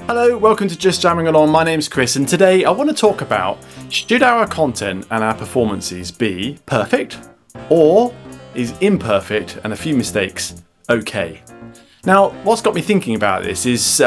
Hello, welcome to Just Jamming Along. My name's Chris, and today I want to talk about, should our content and our performances be perfect, or is imperfect and a few mistakes okay? Now, what's got me thinking about this is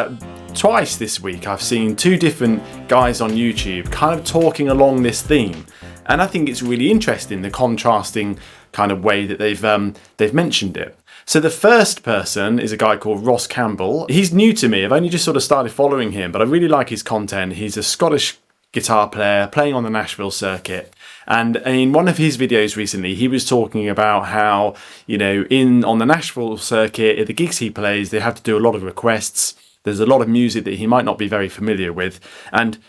twice this week I've seen two different guys on YouTube kind of talking along this theme, and I think it's really interesting, the contrasting kind of way that they've mentioned it. So the first person is a guy called Campbell. He's new to me. I've only just sort of started following him, but I really like his content. He's a Scottish guitar player playing on the Nashville circuit. And in one of his videos recently, he was talking about how, on the Nashville circuit, at the gigs he plays, they have to do a lot of requests. There's a lot of music that he might not be very familiar with. And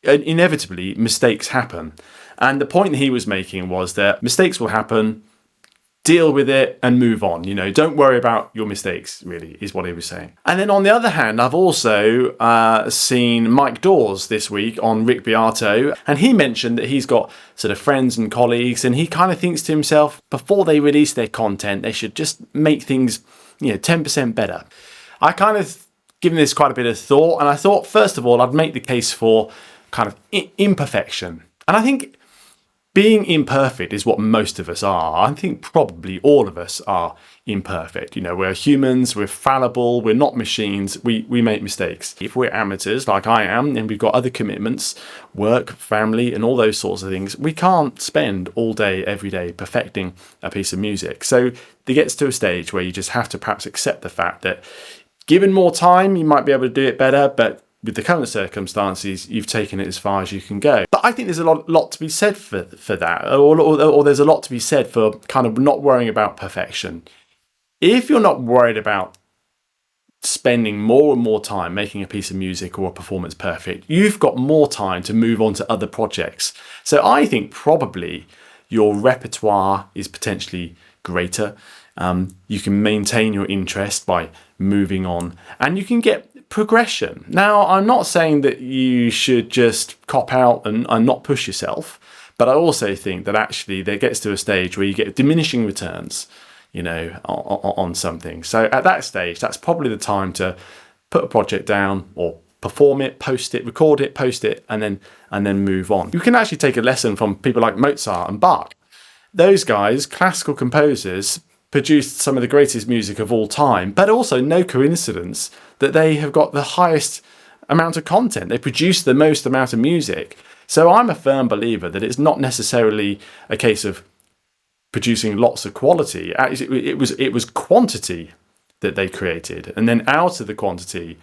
inevitably, mistakes happen. And the point he was making was that mistakes will happen. Deal with it and move on. Don't worry about your mistakes, really, is what he was saying. And then on the other hand, I've also seen Mike Dawes this week on Rick Beato, and he mentioned that he's got sort of friends and colleagues, and he kind of thinks to himself, before they release their content, they should just make things, 10% better. I kind of given this quite a bit of thought, and I thought, first of all, I'd make the case for kind of imperfection. And I think being imperfect is what most of us are. I think probably all of us are imperfect. We're humans, we're fallible, we're not machines, we make mistakes. If we're amateurs, like I am, and we've got other commitments, work, family, and all those sorts of things, we can't spend all day, every day, perfecting a piece of music. So it gets to a stage where you just have to perhaps accept the fact that given more time, you might be able to do it better, but with the current circumstances, you've taken it as far as you can go. But I think there's a lot to be said for that, or there's a lot to be said for kind of not worrying about perfection. If you're not worried about spending more and more time making a piece of music or a performance perfect, you've got more time to move on to other projects. So I think probably your repertoire is potentially greater. You can maintain your interest by moving on, and you can get progression. Now, I'm not saying that you should just cop out and not push yourself, but I also think that actually there gets to a stage where you get diminishing returns, on something. So at that stage, that's probably the time to put a project down or perform it, post it, record it, post it, and then move on. You can actually take a lesson from people like Mozart and Bach. Those guys, classical composers, produced some of the greatest music of all time, but also no coincidence that they have got the highest amount of content. They produce the most amount of music. So I'm a firm believer that it's not necessarily a case of producing lots of quality. It was quantity that they created, and then out of the quantity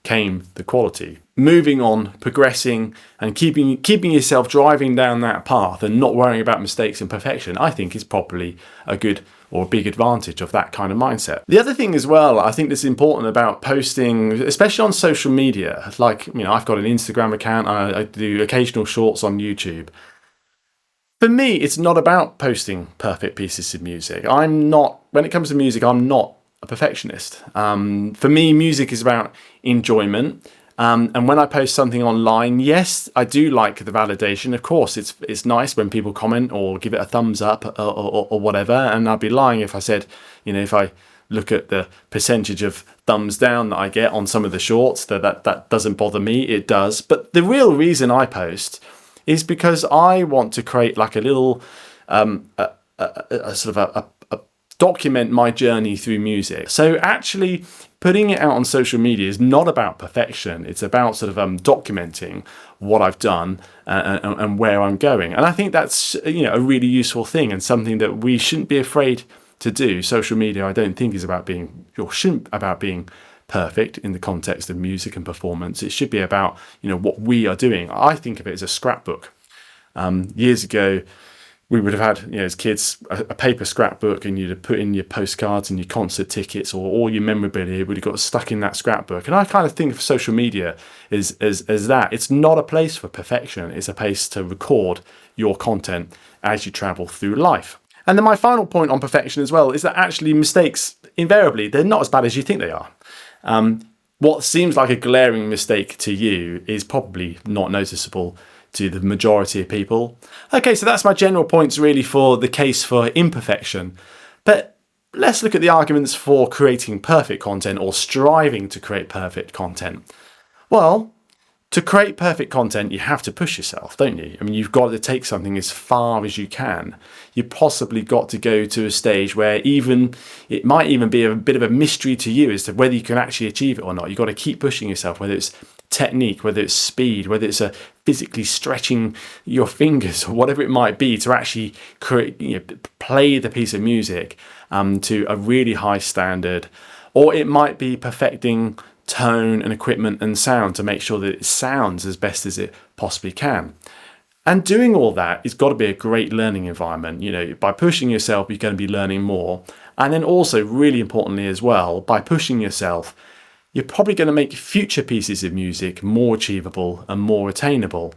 came the quality. Moving on, progressing, and keeping yourself driving down that path and not worrying about mistakes and perfection, I think is probably a good or a big advantage of that kind of mindset. The other thing as well, I think that's important about posting, especially on social media, like, I've got an Instagram account, I do occasional shorts on YouTube. For me, it's not about posting perfect pieces of music. When it comes to music, I'm not a perfectionist. For me, music is about enjoyment. And when I post something online, yes, I do like the validation. Of course, it's nice when people comment or give it a thumbs up or whatever. And I'd be lying if I said, if I look at the percentage of thumbs down that I get on some of the shorts, that doesn't bother me. It does. But the real reason I post is because I want to create like a little document my journey through music. So actually putting it out on social media is not about perfection. It's about sort of documenting what I've done and where I'm going. And I think that's a really useful thing and something that we shouldn't be afraid to do. Social media, I don't think, is about being perfect in the context of music and performance. It should be about what we are doing. I think of it as a scrapbook. Years ago, we would have had, as kids, a paper scrapbook, and you'd have put in your postcards and your concert tickets or all your memorabilia would have got stuck in that scrapbook. And I kind of think of social media as that. It's not a place for perfection. It's a place to record your content as you travel through life. And then my final point on perfection as well is that actually mistakes, invariably, they're not as bad as you think they are. What seems like a glaring mistake to you is probably not noticeable to the majority of people. Okay, so that's my general points really for the case for imperfection. But let's look at the arguments for creating perfect content or striving to create perfect content. Well, to create perfect content, you have to push yourself, don't you? I mean, you've got to take something as far as you can. You possibly got to go to a stage where it might even be a bit of a mystery to you as to whether you can actually achieve it or not. You've got to keep pushing yourself, whether it's technique, whether it's speed, whether it's physically stretching your fingers or whatever it might be to actually play the piece of music to a really high standard. Or it might be perfecting tone and equipment and sound to make sure that it sounds as best as it possibly can. And doing all that has got to be a great learning environment. By pushing yourself, you're going to be learning more. And then also, really importantly as well, by pushing yourself, you're probably going to make future pieces of music more achievable and more attainable.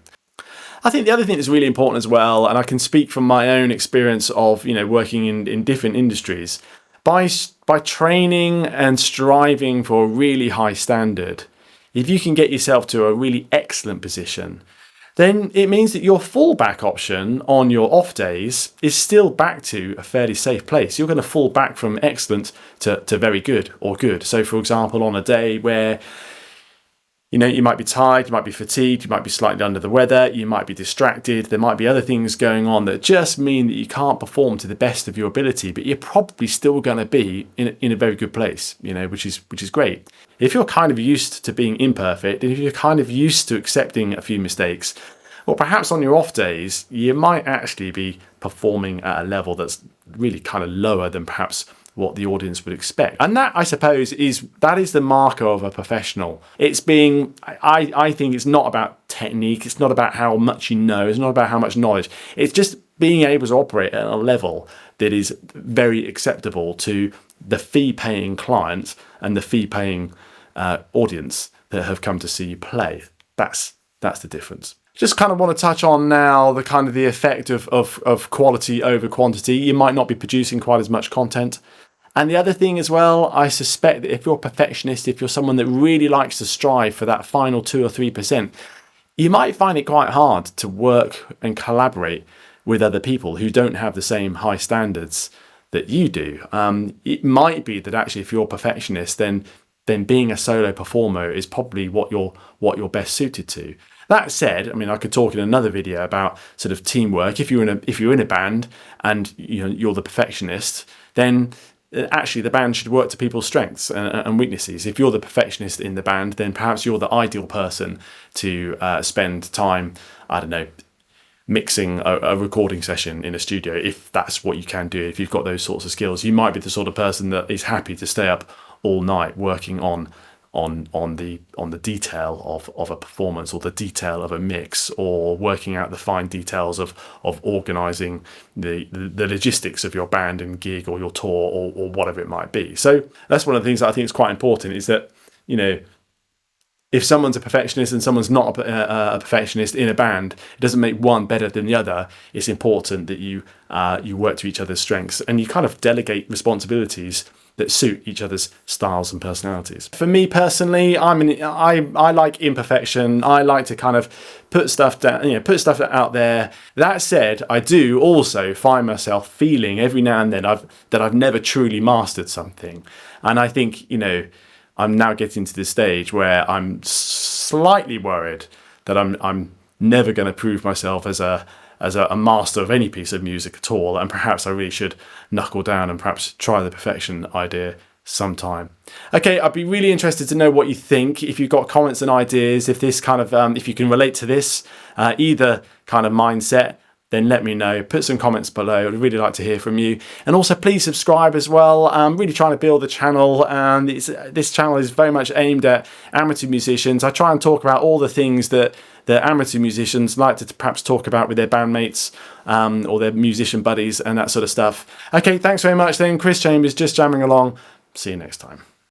I think the other thing that's really important as well, and I can speak from my own experience of working in different industries, by training and striving for a really high standard, if you can get yourself to a really excellent position, then it means that your fallback option on your off days is still back to a fairly safe place. You're going to fall back from excellent to very good or good. So for example, on a day where you might be tired, you might be fatigued, you might be slightly under the weather, you might be distracted, there might be other things going on that just mean that you can't perform to the best of your ability, but you're probably still going to be in a very good place, which is great. If you're kind of used to being imperfect, and if you're kind of used to accepting a few mistakes, or perhaps on your off days, you might actually be performing at a level that's really kind of lower than perhaps what the audience would expect. And that, I suppose, is the marker of a professional. I think it's not about technique, it's not about how much you know, it's not about how much knowledge. It's just being able to operate at a level that is very acceptable to the fee-paying client and the fee-paying audience that have come to see you play. That's the difference. Just kind of want to touch on now the effect of quality over quantity. You might not be producing quite as much content. And the other thing as well, I suspect that if you're a perfectionist, if you're someone that really likes to strive for that final 2 or 3%, you might find it quite hard to work and collaborate with other people who don't have the same high standards that you do. It might be that actually if you're a perfectionist, then being a solo performer is probably what you're best suited to. That said, I mean, I could talk in another video about sort of teamwork. If you're in a band and you're the perfectionist, then actually the band should work to people's strengths and weaknesses. If you're the perfectionist in the band, then perhaps you're the ideal person to spend time, I don't know, mixing a recording session in a studio, if that's what you can do. If you've got those sorts of skills, you might be the sort of person that is happy to stay up all night working on the detail of a performance, or the detail of a mix, or working out the fine details of organising the logistics of your band and gig or your tour or whatever it might be. So that's one of the things that I think is quite important, is that if someone's a perfectionist and someone's not a perfectionist in a band, it doesn't make one better than the other. It's important that you work to each other's strengths and you kind of delegate responsibilities that suit each other's styles and personalities. For me personally, I like imperfection. I like to kind of put stuff down, put stuff out there. That said, I do also find myself feeling every now and then that I've never truly mastered something, and I think I'm now getting to the stage where I'm slightly worried that I'm never going to prove myself as a master of any piece of music at all, and perhaps I really should knuckle down and perhaps try the perfection idea sometime. Okay, I'd be really interested to know what you think. If you've got comments and ideas, if this kind of if you can relate to this either kind of mindset, then let me know. Put some comments below. I'd really like to hear from you. And also please subscribe as well. I'm really trying to build the channel, and this channel is very much aimed at amateur musicians. I try and talk about all the things that amateur musicians like to perhaps talk about with their bandmates or their musician buddies and that sort of stuff. Okay, thanks very much then. Chris Chambers, just jamming along. See you next time.